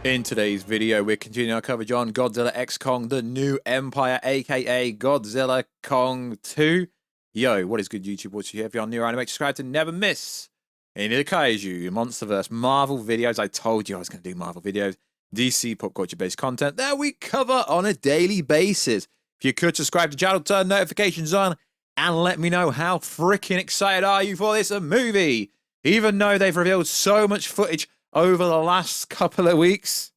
In today's video, we're continuing our coverage on Godzilla x Kong, the New Empire, aka Godzilla Kong 2. Yo, what is good, YouTube? What's here? If you're new around, make sure to subscribe to never miss any of the Kaiju, MonsterVerse, Marvel videos. I told you I was going to do Marvel videos. DC pop culture based content that we cover on a daily basis. If you could subscribe to the channel, turn notifications on, and let me know how freaking excited are you for this movie. Even though they've revealed so much footage over the last couple of weeks,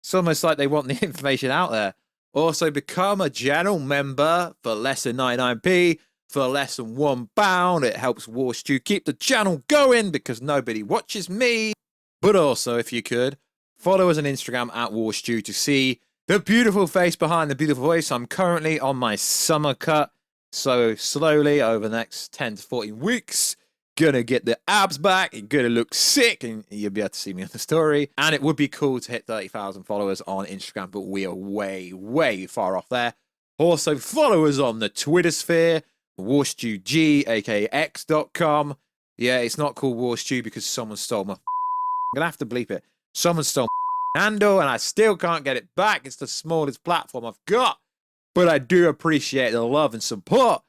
it's almost like they want the information out there. Also, become a channel member for less than 99p, for less than £1. It helps Warstu keep the channel going because nobody watches me. But also, if you could, follow us on Instagram at Warstu to see the beautiful face behind the beautiful voice. I'm currently on my summer cut, so slowly over the next 10 to 14 weeks, gonna get the abs back, you're gonna look sick, and you'll be able to see me on the story. And it would be cool to hit 30,000 followers on Instagram, but we are way, way far off there. Also, follow us on the Twitter sphere, WarstuG, aka x.com. Yeah, it's not called Warstu because someone stole my... I'm gonna have to bleep it. Someone stole my handle, and I still can't get it back. It's the smallest platform I've got. But I do appreciate the love and support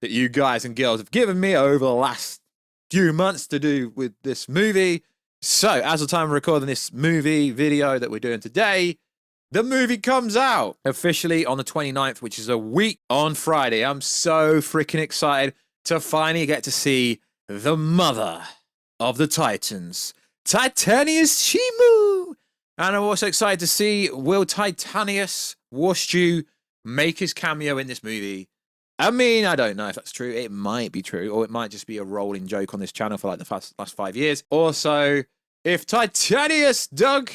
that you guys and girls have given me over the last few months to do with this movie. So, as the time of recording this movie video that we're doing today, the movie comes out officially on the 29th, which is a week on Friday. I'm so freaking excited to finally get to see the mother of the Titans, Titanius Shimu. And I'm also excited to see, will Titanius Warstu make his cameo in this movie? I mean, I don't know if that's true. It might be true, or it might just be a rolling joke on this channel for like the last 5 years. Also, if Titanius Doug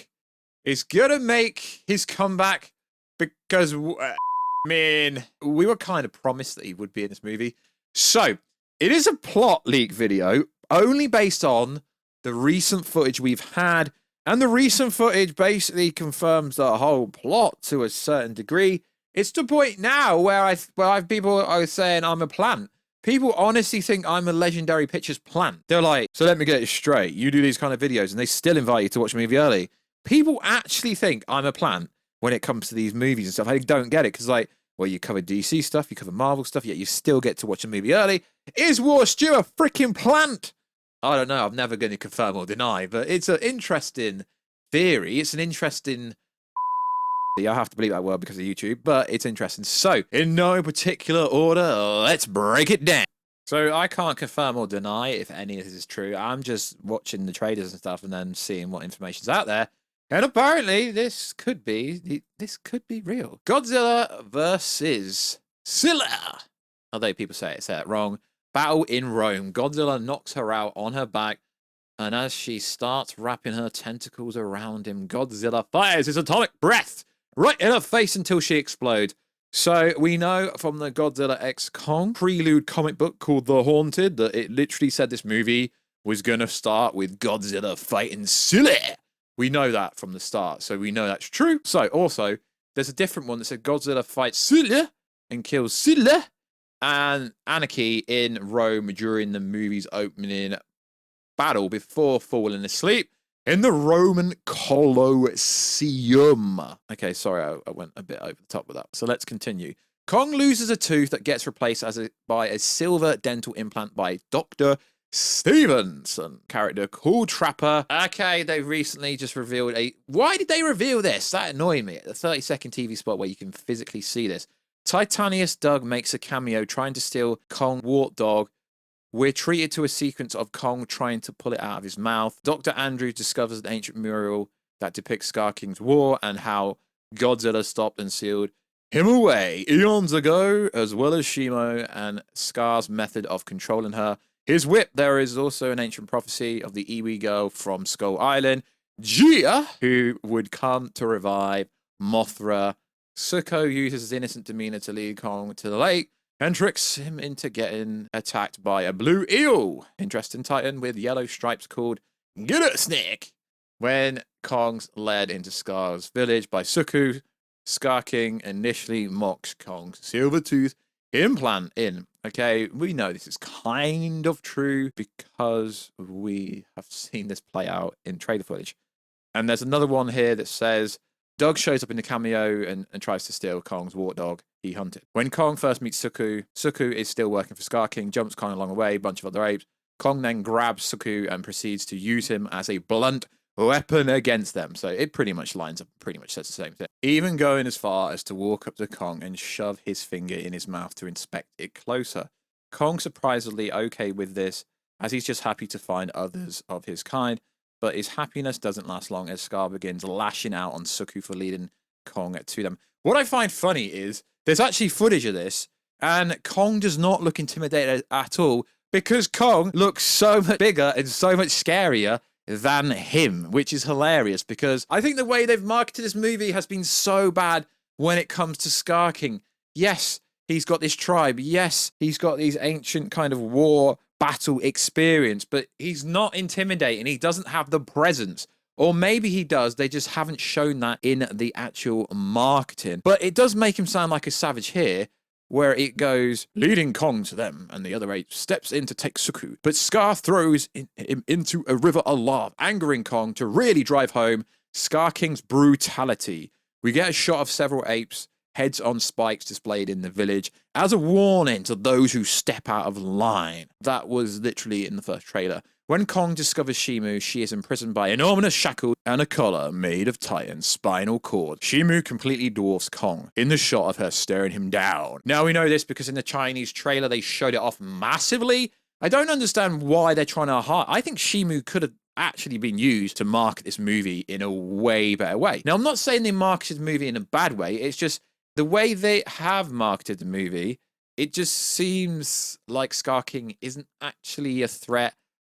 is gonna make his comeback, because, I mean, we were kind of promised that he would be in this movie. So, it is a plot leak video, only based on the recent footage we've had, and the recent footage basically confirms the whole plot to a certain degree. It's the point now where people are saying I'm a plant. People honestly think I'm a Legendary Pictures plant. They're like, so let me get it straight. You do these kind of videos and they still invite you to watch a movie early. People actually think I'm a plant when it comes to these movies and stuff. I don't get it because, like, well, you cover DC stuff, you cover Marvel stuff, yet you still get to watch a movie early. Is Warstu a freaking plant? I don't know. I'm never going to confirm or deny, but it's an interesting theory. It's an interesting... I have to believe that word because of YouTube, but it's interesting. So, in no particular order, let's break it down. So, I can't confirm or deny if any of this is true. I'm just watching the trailers and stuff and then seeing what information's out there. And apparently, this could be real. Godzilla versus Scylla. Although people say it wrong. Battle in Rome. Godzilla knocks her out on her back. And as she starts wrapping her tentacles around him, Godzilla fires his atomic breath right in her face until she explodes. So we know from the Godzilla x Kong prelude comic book called The Haunted that it literally said this movie was going to start with Godzilla fighting Scylla. We know that from the start, so we know that's true. So also, there's a different one that said Godzilla fights Scylla and kills Scylla and anarchy in Rome during the movie's opening battle before falling asleep in the Roman Colosseum. Okay, sorry, I went a bit over the top with that. So let's continue. Kong loses a tooth that gets replaced by a silver dental implant by Dr. Stevenson, character called Trapper. Okay, they recently just revealed a... Why did they reveal this? That annoyed me. The 30-second TV spot where you can physically see this. Titanius Doug makes a cameo trying to steal Kong Wart Dog. We're treated to a sequence of Kong trying to pull it out of his mouth. Dr. Andrews discovers an ancient mural that depicts Scar King's war and how Godzilla stopped and sealed him away eons ago, as well as Shimo and Scar's method of controlling her. His whip. There is also an ancient prophecy of the Iwi girl from Skull Island, Gia, who would come to revive Mothra. Suko uses his innocent demeanor to lead Kong to the lake and tricks him into getting attacked by a blue eel. Interesting titan with yellow stripes called Get It Snake. When Kong's led into Scar's village by Suku, Scar King initially mocks Kong's silver tooth implant in. Okay, we know this is kind of true because we have seen this play out in trailer footage. And there's another one here that says, Doug shows up in the cameo and tries to steal Kong's warthog he hunted. When Kong first meets Suku, Suku is still working for Scar King, jumps Kong along the way, a bunch of other apes. Kong then grabs Suku and proceeds to use him as a blunt weapon against them. So it pretty much lines up, pretty much says the same thing. Even going as far as to walk up to Kong and shove his finger in his mouth to inspect it closer. Kong surprisingly okay with this, as he's just happy to find others of his kind, but his happiness doesn't last long as Scar begins lashing out on Suku for leading Kong to them. What I find funny is there's actually footage of this, and Kong does not look intimidated at all, because Kong looks so much bigger and so much scarier than him, which is hilarious, because I think the way they've marketed this movie has been so bad when it comes to Scar King. Yes, he's got this tribe. Yes, he's got these ancient kind of war battle experience, but he's not intimidating. He doesn't have the presence. Or maybe he does, they just haven't shown that in the actual marketing. But it does make him sound like a savage here, where it goes, leading Kong to them, and the other ape steps in to take Suku. But Scar throws him into a river of lava, angering Kong to really drive home Scar King's brutality. We get a shot of several apes, heads on spikes displayed in the village, as a warning to those who step out of line. That was literally in the first trailer. When Kong discovers Shimu, she is imprisoned by enormous shackles and a collar made of Titan's spinal cord. Shimu completely dwarfs Kong in the shot of her staring him down. Now we know this because in the Chinese trailer they showed it off massively. I don't understand why they're trying to hide. I think Shimu could have actually been used to market this movie in a way better way. Now I'm not saying they marketed the movie in a bad way, it's just the way they have marketed the movie, it just seems like Scar King isn't actually a threat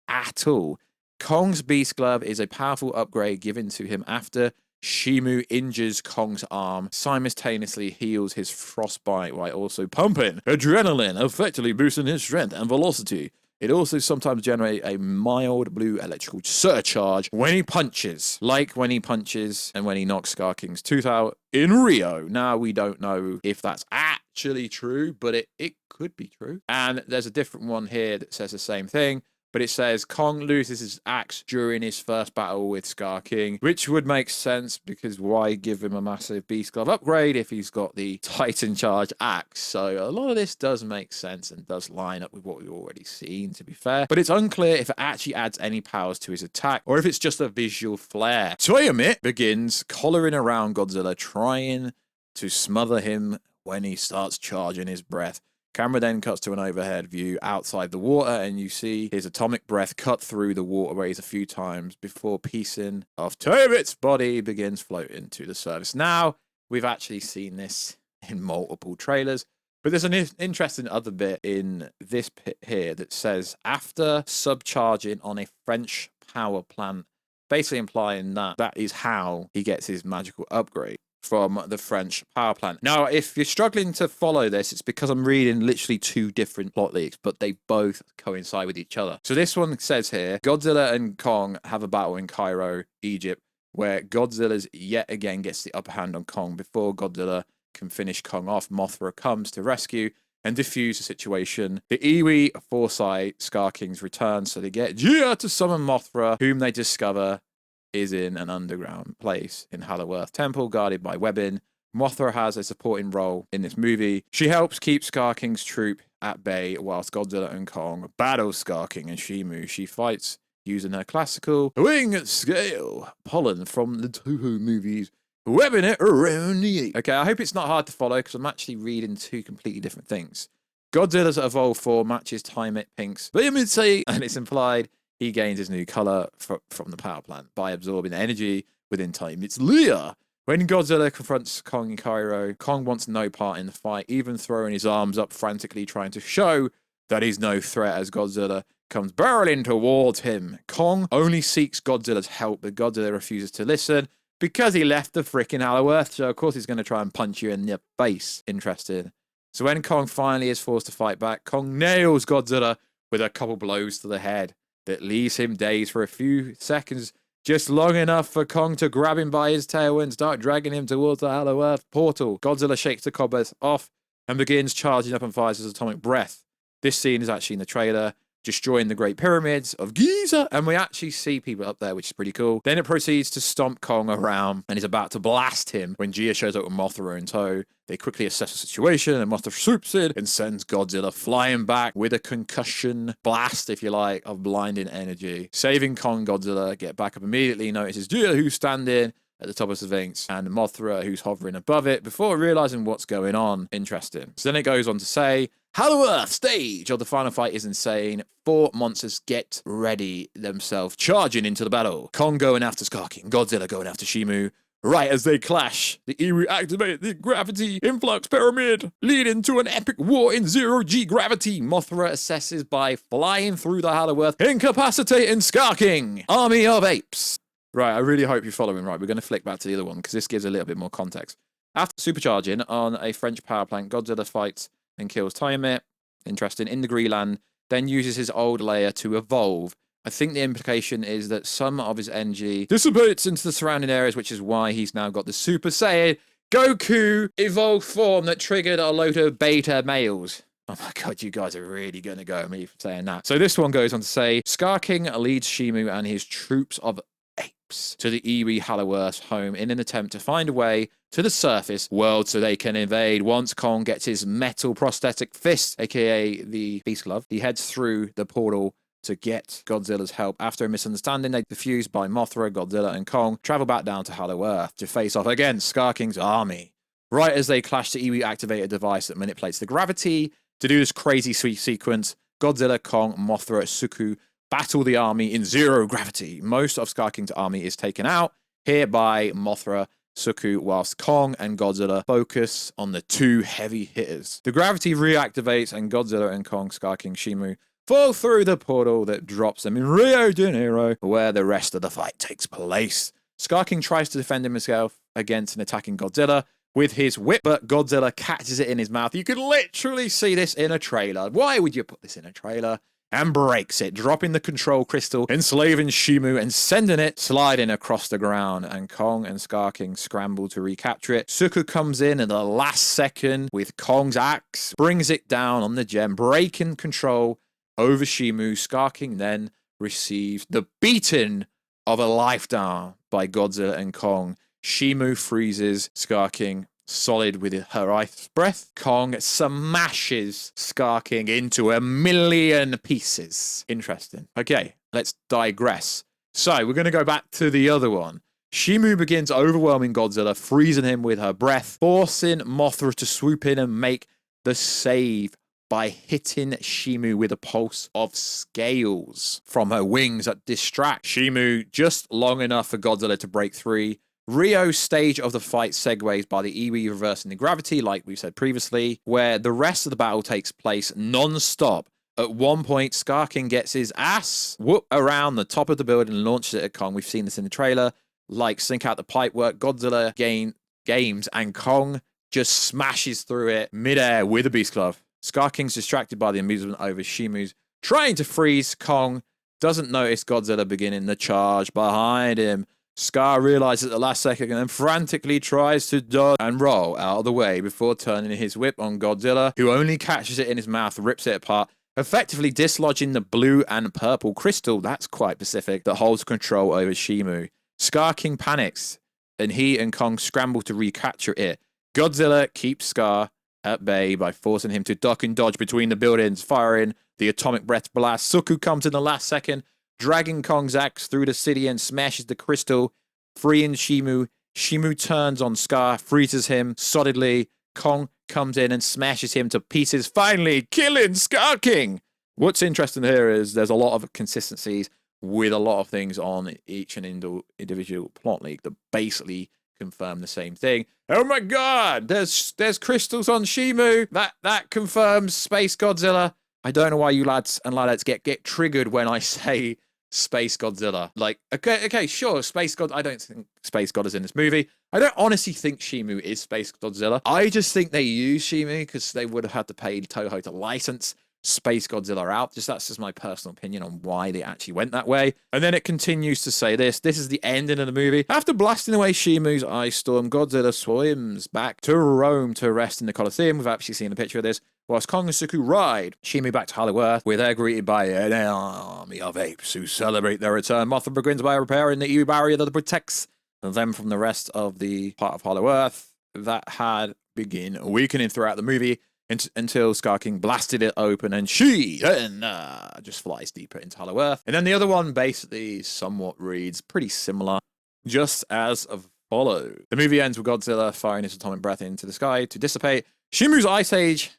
at all. Kong's Beast Glove is a powerful upgrade given to him after Shimu injures Kong's arm, simultaneously heals his frostbite while also pumping adrenaline, effectively boosting his strength and velocity. It also sometimes generates a mild blue electrical surcharge when he punches, like when he punches and when he knocks Scar King's tooth out in Rio. Now, we don't know if that's actually true, but it could be true. And there's a different one here that says the same thing. But it says Kong loses his axe during his first battle with Scar King, which would make sense because why give him a massive Beast Glove upgrade if he's got the Titan Charge axe? So a lot of this does make sense and does line up with what we've already seen, to be fair. But it's unclear if it actually adds any powers to his attack or if it's just a visual flair. Toyomit begins collaring around Godzilla, trying to smother him when he starts charging his breath. Camera then cuts to an overhead view outside the water, and you see his atomic breath cut through the waterways a few times before piecing off Toyomit's body begins floating to the surface. Now, we've actually seen this in multiple trailers, but there's an interesting other bit in this bit here that says, after subcharging on a French power plant, basically implying that that is how he gets his magical upgrade from the French power plant. Now, if you're struggling to follow this, it's because I'm reading literally two different plot leaks, but they both coincide with each other. So this one says here, Godzilla and Kong have a battle in Cairo, Egypt, where Godzilla's yet again gets the upper hand on Kong. Before Godzilla can finish Kong off, Mothra comes to rescue and defuse the situation. The Iwi foresight Scar King's return, so they get Gia to summon Mothra, whom they discover is in an underground place in Hollow Temple, guarded by webbing. Mothra has a supporting role in this movie. She helps keep Scar King's troop at bay whilst Godzilla and Kong battle Scar King and Shimu. She fights using her classical wing scale pollen from the Toho movies, webbing it around the ape. Okay, I hope it's not hard to follow because I'm actually reading two completely different things. Godzilla's evolved form matches Toyomit Pink's vehemency, and it's implied he gains his new color from the power plant by absorbing energy within Toyomit's Leah. When Godzilla confronts Kong in Cairo, Kong wants no part in the fight, even throwing his arms up frantically, trying to show that he's no threat as Godzilla comes barreling towards him. Kong only seeks Godzilla's help, but Godzilla refuses to listen because he left the freaking Hollow Earth, so of course he's going to try and punch you in the face. Interesting. So when Kong finally is forced to fight back, Kong nails Godzilla with a couple blows to the head that leaves him dazed for a few seconds, just long enough for Kong to grab him by his tail and start dragging him towards the Hollow Earth portal. Godzilla shakes the cobwebs off and begins charging up and fires his atomic breath. This scene is actually in the trailer. destroying the Great Pyramids of Giza, and we actually see people up there, which is pretty cool. Then it proceeds to stomp Kong around and is about to blast him when Gia shows up with Mothra in tow. They quickly assess the situation, and Mothra swoops in and sends Godzilla flying back with a concussion blast, if you like, of blinding energy. Saving Kong, Godzilla get back up immediately, notices Gia, who's standing at the top of the Sphinx, and Mothra, who's hovering above it, before realizing what's going on. Interesting. So then it goes on to say, Hollow Earth stage of the final fight is insane. 4 monsters get ready themselves, charging into the battle. Kong going after Scar King, Godzilla going after Shimu. Right as they clash, the Iwi activate the gravity influx pyramid, leading to an epic war in 0G gravity. Mothra assesses by flying through the Hollow Earth, incapacitating Scar King. Army of Apes. Right, I really hope you're following. Right, we're going to flick back to the other one because this gives a little bit more context. After supercharging on a French power plant, Godzilla fights and kills Tiamat. Interesting. In the Greenland, then uses his old layer to evolve. I think the implication is that some of his energy dissipates into the surrounding areas, which is why he's now got the Super Saiyan Goku evolved form that triggered a load of beta males. Oh my god, you guys are really going to go at me for saying that. So this one goes on to say, Scar King leads Shimu and his troops of apes to the Iwi Hollow Earth home in an attempt to find a way to the surface world so they can invade. Once Kong gets his metal prosthetic fist, aka the Beast Glove, he heads through the portal to get Godzilla's help. After a misunderstanding, they defused by Mothra, Godzilla, and Kong travel back down to Hollow Earth to face off against Scar King's army. Right as they clash, the Iwi activate a device that manipulates the gravity to do this crazy sweet sequence. Godzilla, Kong, Mothra, Suku battle the army in 0 gravity. Most of Scar King's army is taken out here by Mothra, Suku, whilst Kong and Godzilla focus on the 2 heavy hitters. The gravity reactivates and Godzilla and Kong, Scar King, Shimu fall through the portal that drops them in Rio de Janeiro, where the rest of the fight takes place. Scar King tries to defend himself against an attacking Godzilla with his whip, but Godzilla catches it in his mouth. You can literally see this in a trailer. Why would you put this in a trailer? And breaks it, dropping the control crystal, enslaving Shimu and sending it sliding across the ground. And Kong and Scar King scramble to recapture it. Suku comes in at the last second with Kong's axe, brings it down on the gem, breaking control over Shimu. Scar King then receives the beating of a lifetime by Godzilla and Kong. Shimu freezes Scar King solid with her ice breath. Kong smashes Scar King into 1,000,000 pieces. Interesting. Okay, let's digress. So we're going to go back to the other one. Shimu begins overwhelming Godzilla, freezing him with her breath, forcing Mothra to swoop in and make the save by hitting Shimu with a pulse of scales from her wings that distract Shimu just long enough for Godzilla to break free. Rio's stage of the fight segues by the Iwi reversing the gravity, like we said previously, where the rest of the battle takes place non-stop. At one point, Scar King gets his ass whooped around the top of the building and launches it at Kong. We've seen this in the trailer. Like Sink Out the Pipework, Godzilla games, and Kong just smashes through it midair with a Beast Glove. Scar King's distracted by the amusement over Shimu's trying to freeze Kong, doesn't notice Godzilla beginning the charge behind him. Scar realizes at the last second and then frantically tries to dodge and roll out of the way before turning his whip on Godzilla, who only catches it in his mouth, rips it apart, effectively dislodging the blue and purple crystal, that's quite specific, that holds control over Shimu. Scar King panics, and he and Kong scramble to recapture it. Godzilla keeps Scar at bay by forcing him to duck and dodge between the buildings, firing the atomic breath blast. Suku comes in the last second, dragging Kong's axe through the city and smashes the crystal, freeing Shimu. Shimu turns on Scar, freezes him solidly. Kong comes in and smashes him to pieces, finally killing Scar King. What's interesting here is there's a lot of consistencies with a lot of things on each and individual plot league that basically confirm the same thing. Oh my god, there's crystals on Shimu. That confirms Space Godzilla. I don't know why you lads and ladettes get triggered when I say Space Godzilla. Like, okay, sure, Space God. I don't think Space God is in this movie. I don't honestly think Shimu is Space Godzilla. I just think they use Shimu because they would have had to pay Toho to license Space Godzilla out. That's just my personal opinion on why they actually went that way. And then it continues to say this is the ending of the movie. After blasting away Shimu's ice storm, Godzilla swims back to Rome to rest in the Colosseum. We've actually seen a picture of this, Whilst Kong and Suku ride Shimu back to Hollow Earth, where they're greeted by an army of apes who celebrate their return. Mothra begins by repairing the EU barrier that protects them from the rest of the part of Hollow Earth that had begun weakening throughout the movie until Scar King blasted it open and she then just flies deeper into Hollow Earth. And then the other one basically somewhat reads pretty similar, just as follows. The movie ends with Godzilla firing his atomic breath into the sky to dissipate Shimu's Ice Age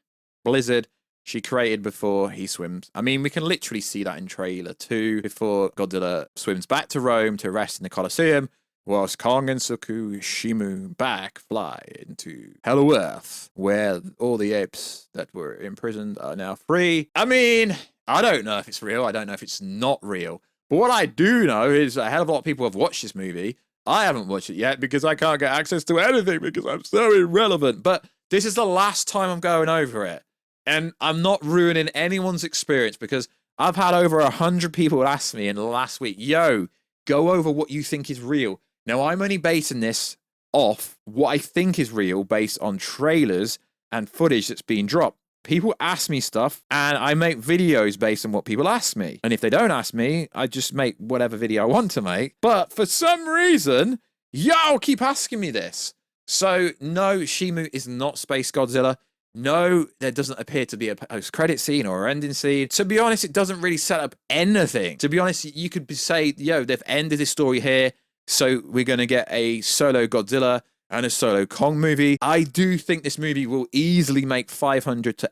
blizzard she created before he swims. I mean, we can literally see that in trailer 2 before Godzilla swims back to Rome to rest in the Colosseum, whilst Kong and Suku Shimu back fly into Hollow Earth, where all the apes that were imprisoned are now free. I mean, I don't know if it's real. I don't know if it's not real. But what I do know is a hell of a lot of people have watched this movie. I haven't watched it yet because I can't get access to anything because I'm so irrelevant. But this is the last time I'm going over it. And I'm not ruining anyone's experience because I've had over 100 people ask me in the last week, yo, go over what you think is real. Now, I'm only basing this off what I think is real based on trailers and footage that's being dropped. People ask me stuff and I make videos based on what people ask me. And if they don't ask me, I just make whatever video I want to make. But for some reason, y'all keep asking me this. So no, Shimu is not Space Godzilla. No, there doesn't appear to be a post-credit scene or ending scene. To be honest, it doesn't really set up anything. To be honest, you could say, yo, they've ended this story here, so we're going to get a solo Godzilla and a solo Kong movie. I do think this movie will easily make $500 to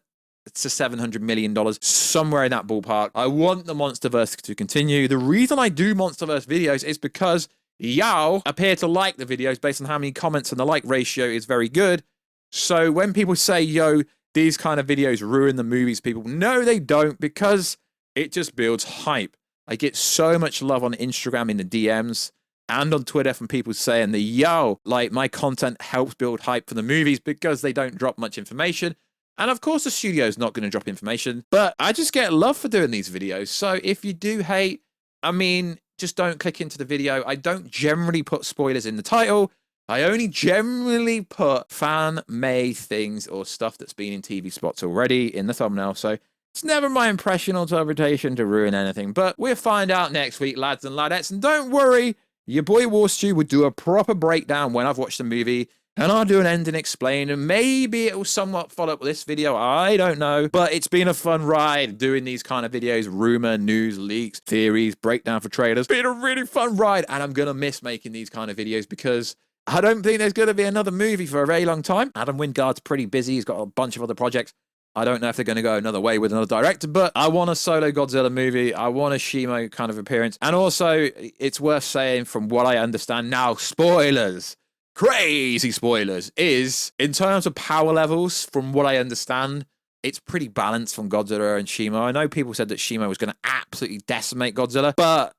$700 million, somewhere in that ballpark. I want the MonsterVerse to continue. The reason I do MonsterVerse videos is because y'all appear to like the videos based on how many comments, and the like ratio is very good. So when people say, yo, these kind of videos ruin the movies, people, no, they don't, because it just builds hype. I get so much love on Instagram in the DMs and on Twitter from people saying that, yo, like, my content helps build hype for the movies because they don't drop much information. And of course, the studio's not going to drop information, but I just get love for doing these videos. So if you do hate, I mean, just don't click into the video. I don't generally put spoilers in the title. I only generally put fan-made things or stuff that's been in TV spots already in the thumbnail. So it's never my impression or interpretation to ruin anything. But we'll find out next week, lads and ladettes. And don't worry, your boy Warstu will do a proper breakdown when I've watched the movie. And I'll do an end and explain, and maybe it will somewhat follow up with this video. I don't know. But it's been a fun ride doing these kind of videos. Rumor, news, leaks, theories, breakdown for trailers. Been a really fun ride. And I'm going to miss making these kind of videos because I don't think there's going to be another movie for a very long time. Adam Wingard's pretty busy. He's got a bunch of other projects. I don't know if they're going to go another way with another director, but I want a solo Godzilla movie. I want a Shimo kind of appearance. And also, it's worth saying from what I understand now, spoilers, crazy spoilers, is in terms of power levels, from what I understand, it's pretty balanced from Godzilla and Shimo. I know people said that Shimo was going to absolutely decimate Godzilla, but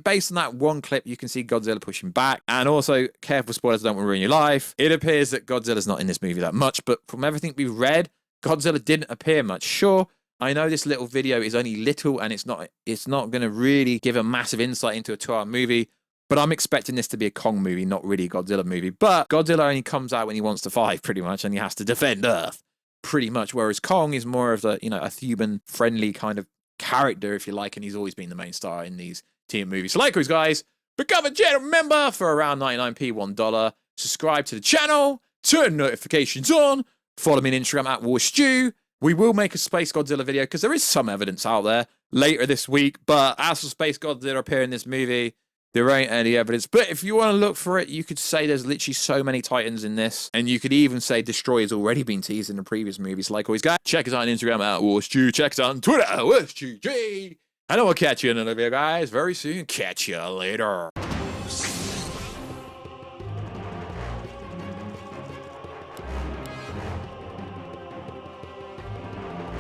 based on that one clip, you can see Godzilla pushing back. And also, careful spoilers, don't ruin your life. It appears that Godzilla's not in this movie that much, but from everything we've read, Godzilla didn't appear much. Sure, I know this little video is only little and it's not going to really give a massive insight into a 2-hour movie, but I'm expecting this to be a Kong movie, not really a Godzilla movie. But Godzilla only comes out when he wants to fight, pretty much, and he has to defend Earth, pretty much, whereas Kong is more of a, a human-friendly kind of character, if you like, and he's always been the main star in these team movies. So likewise, guys, become a channel member for around 99p, $1. Subscribe to the channel, turn notifications on, follow me on Instagram at Warstu. We will make a Space Godzilla video because there is some evidence out there later this week, but as for Space Godzilla appearing in this movie, there ain't any evidence. But if you want to look for it, you could say there's literally so many Titans in this, and you could even say Destroyer's already been teased in the previous movies. Like always, guys, check us out on Instagram at Warstu, check us out on Twitter at WarstuG. And I will catch you in another video, guys, very soon. Catch you later.